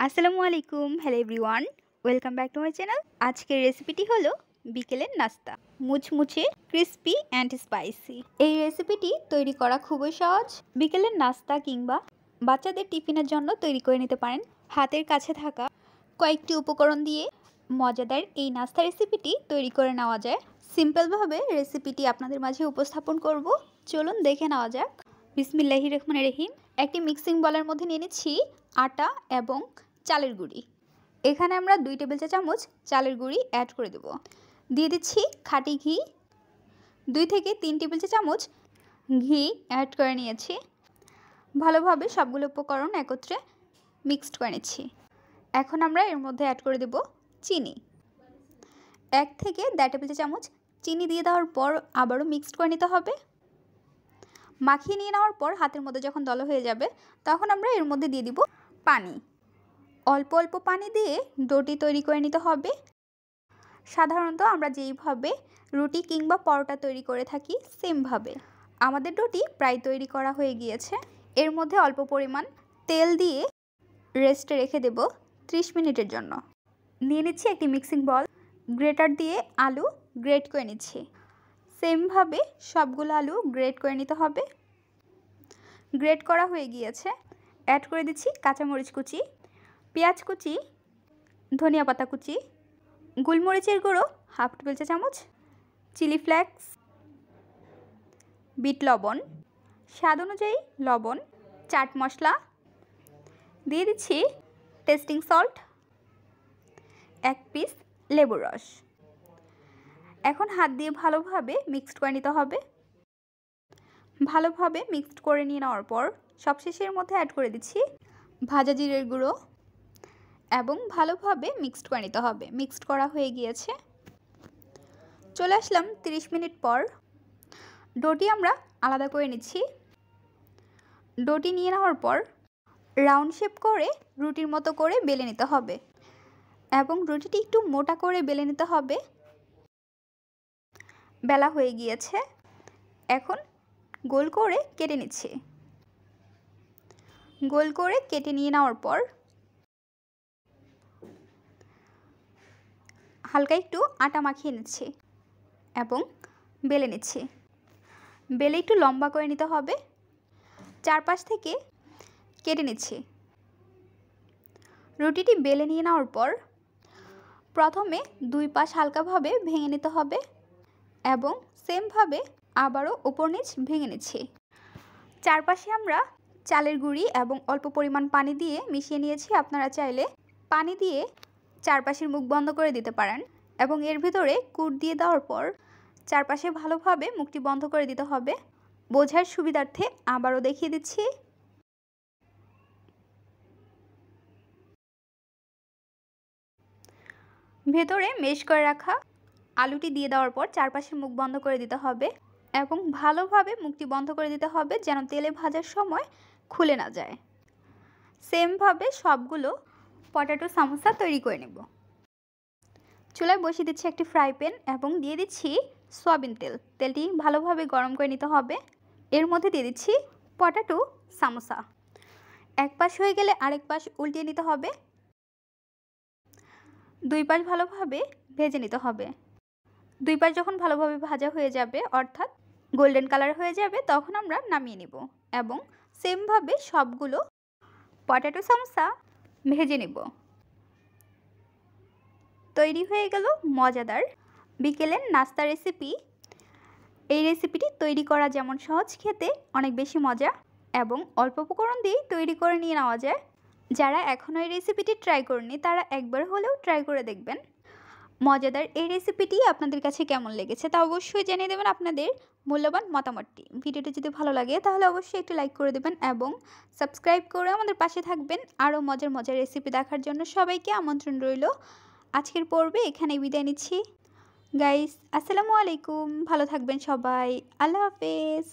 আসসালামু আলাইকুম, hello everyone, welcome back to my channel. আজকের রেসিপিটি হলো বিকেলের নাস্তা, মুচমুচে ক্রিস্পি অ্যান্ড স্পাইসি। এই রেসিপিটি তৈরি করা খুবই সহজ। বিকেলের নাস্তা কিংবা বাচ্চাদের টিফিনের জন্য তৈরি করে নিতে পারেন। হাতের কাছে থাকা কয়েকটি উপকরণ দিয়ে মজাদার এই নাস্তা রেসিপিটি তৈরি করে নেওয়া যায়। সিম্পলভাবে রেসিপিটি আপনাদের মাঝে উপস্থাপন করব, চলুন দেখে নেওয়া যাক। বিসমিল্লাহির রহমানির রহিম। একটি মিক্সিং বলের মধ্যে নিয়ে নিচ্ছি আটা এবং চালের গুঁড়ি। এখানে আমরা 2 টেবিল চা চামচ চালের গুঁড়ি অ্যাড করে দেব। দিয়ে দিচ্ছি খাঁটি ঘি, 2 থেকে 3 টেবিল চা চামচ ঘি অ্যাড করে নিয়েছি। ভালোভাবে সবগুলো উপকরণ একত্রে মিক্সড করে নিচ্ছি। এখন আমরা এর মধ্যে অ্যাড করে দেব চিনি। 1 থেকে 1.5 টেবিল চা চামচ চিনি দিয়ে দেওয়ার পর আবারও মিক্সড করে নিতে হবে। মাখিয়ে নিয়ে নেওয়ার পর হাতের মধ্যে যখন দলা হয়ে যাবে তখন আমরা এর মধ্যে দিয়ে দিব পানি। অল্প অল্প পানি দিয়ে ডোটি তৈরি করে নিতে হবে। সাধারণত আমরা যেইভাবে রুটি কিংবা পরোটা তৈরি করে থাকি সেমভাবে। আমাদের ডোটি প্রায় তৈরি করা হয়ে গিয়েছে। এর মধ্যে অল্প পরিমাণ তেল দিয়ে রেস্টে রেখে দেব 30 মিনিটের জন্য। নিয়ে নিচ্ছি একটি মিক্সিং বল, গ্রেটার দিয়ে আলু গ্রেট করে নিচ্ছি। সেমভাবে সবগুলো আলু গ্রেট করে নিতে হবে। গ্রেট করা হয়ে গিয়েছে। অ্যাড করে দিচ্ছি কাঁচামরিচ কুচি, পেঁয়াজ কুচি, ধনিয়া পাতা কুচি, গোলমরিচের গুঁড়ো 1/2 টেবিল চা চামচ, চিলি ফ্লেক্স, বিট লবণ, স্বাদ অনুযায়ী লবণ, চাট মশলা, দিয়ে দিচ্ছি টেস্টিং সল্ট, 1 পিস লেবুর রস। এখন হাত দিয়ে ভালোভাবে মিক্সড করে নিতে হবে। ভালোভাবে মিক্সড করে নিয়ে নেওয়ার পর সবশেষের মধ্যে অ্যাড করে দিচ্ছি ভাজা জিরের গুঁড়ো এবং ভালোভাবে মিক্সড করে নিতে হবে। মিক্সড করা হয়ে গিয়েছে। চলে আসলাম 30 মিনিট পর। ডোটি আমরা আলাদা করে নিচ্ছি। ডোটি নিয়ে নেওয়ার পর রাউন্ড শেপ করে রুটির মতো করে বেলে নিতে হবে এবং রুটিটি একটু মোটা করে বেলে নিতে হবে। বেলা হয়ে গিয়েছে। এখন গোল করে কেটে নিচ্ছি। গোল করে কেটে নিয়ে নেওয়ার পর হালকা একটু আটা মাখিয়ে নিচ্ছি এবং বেলে নিচ্ছি। বেলে একটু লম্বা করে নিতে হবে। চারপাশ থেকে কেটে নিচ্ছি। রুটিটি বেলে নিয়ে নেওয়ার পর প্রথমে 2 পাশ হালকাভাবে ভেঙে নিতে হবে এবং সেমভাবে আবারও উপর নিচ ভেঙে নিচ্ছি। চারপাশে আমরা চালের গুঁড়ি এবং অল্প পরিমাণ পানি দিয়ে মিশিয়ে নিয়েছি। আপনারা চাইলে পানি দিয়ে চারপাশের মুখ বন্ধ করে দিতে পারেন এবং এর ভিতরে কুট দিয়ে দেওয়ার পর চারপাশে ভালোভাবে মুখটি বন্ধ করে দিতে হবে। বোঝার সুবিধার্থে আবারও দেখিয়ে দিচ্ছি। ভেতরে মেশ করে রাখা আলুটি দিয়ে দেওয়ার পর চারপাশে মুখ বন্ধ করে দিতে হবে এবং ভালোভাবে মুখটি বন্ধ করে দিতে হবে যেন তেলে ভাজার সময় খুলে না যায়। সেমভাবে সবগুলো পটেটো সামোসা তৈরি করে নেব। চুলায় বসিয়ে দিচ্ছি একটি ফ্রাই প্যান এবং দিয়ে দিচ্ছি সয়াবিন তেল। তেলটি ভালোভাবে গরম করে নিতে হবে। এর মধ্যে দিয়ে দিচ্ছি পটেটো সামোসা। এক পাশ হয়ে গেলে আরেক পাশ উল্টিয়ে নিতে হবে। 2 পাশ ভালোভাবে ভেজে নিতে হবে। 2 পাশ যখন ভালোভাবে ভাজা হয়ে যাবে অর্থাৎ গোল্ডেন কালার হয়ে যাবে তখন আমরা নামিয়ে নেব এবং সেমভাবে সবগুলো পটেটো সামোসা ভেজে নেব। তৈরি হয়ে গেল মজাদার বিকেলের নাস্তা রেসিপি। এই রেসিপিটি তৈরি করা যেমন সহজ, খেতে অনেক বেশি মজা এবং অল্প উপকরণ দিয়েই তৈরি করে নিয়ে নেওয়া যায়। যারা এখনও এই রেসিপিটি ট্রাই করেনি তারা একবার হলেও ট্রাই করে দেখবেন। মজাদার এই রেসিপিটি আপনাদের কাছে কেমন লেগেছে তা অবশ্যই জানিয়ে দেবেন আপনাদের মূল্যবান মতামতটি। ভিডিওটি যদি ভালো লাগে তাহলে অবশ্যই একটু লাইক করে দেবেন এবং সাবস্ক্রাইব করে আমাদের পাশে থাকবেন। আরও মজার মজার রেসিপি দেখার জন্য সবাইকে আমন্ত্রণ রইল। আজকের পর্বে এখানে বিদায় নিচ্ছি। গাইস, আসসালামু আলাইকুম। ভালো থাকবেন সবাই। আল্লাহ হাফেজ।